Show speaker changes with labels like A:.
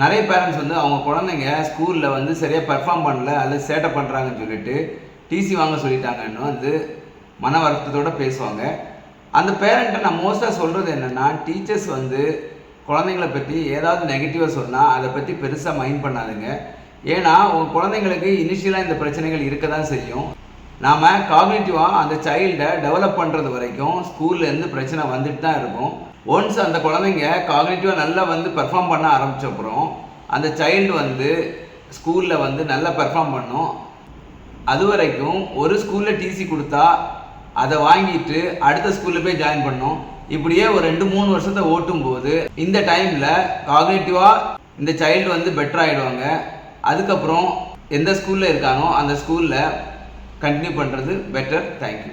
A: நிறைய பேரண்ட்ஸ் வந்து அவங்க குழந்தைங்க ஸ்கூலில் வந்து சரியாக பெர்ஃபார்ம் பண்ணல அல்லது சேட்டை பண்ணுறாங்கன்னு சொல்லிட்டு டிசி வாங்க சொல்லிட்டாங்கன்னு வந்து மன வருத்தத்தோடு பேசுவாங்க. அந்த பேரண்ட்டை நான் மோஸ்ட்டாக சொல்கிறது என்னென்னா, டீச்சர்ஸ் வந்து குழந்தைங்கள பற்றி ஏதாவது நெகட்டிவாக சொன்னால் அதை பற்றி பெருசாக மைண்ட் பண்ணாதுங்க. ஏன்னா உங்கள் குழந்தைங்களுக்கு இனிஷியலாக இந்த பிரச்சனைகள் இருக்க தான் செய்யும். நாம் காக்னிட்டிவாக அந்த சைல்டை டெவலப் பண்ணுறது வரைக்கும் ஸ்கூல்லேருந்து பிரச்சனை வந்துட்டு தான் இருக்கும். ஒன்ஸ் அந்த குழந்தைங்க காக்னிட்டிவாக நல்லா வந்து பெர்ஃபார்ம் பண்ண ஆரம்பித்தப்புறம் அந்த சைல்டு வந்து ஸ்கூலில் வந்து நல்லா பெர்ஃபார்ம் பண்ணும். அது வரைக்கும் ஒரு ஸ்கூலில் டிசி கொடுத்தா அதை வாங்கிட்டு அடுத்த ஸ்கூலில் போய் ஜாயின் பண்ணோம். இப்படியே ஒரு 2-3 வருஷத்தை ஓட்டும் போது இந்த டைமில் காக்னிட்டிவாக இந்த சைல்டு வந்து பெட்டர் ஆகிடுவாங்க. அதுக்கப்புறம் எந்த ஸ்கூலில் இருக்கானோ அந்த ஸ்கூலில் கண்டினியூ பண்ணுறது பெட்டர். தேங்க்யூ.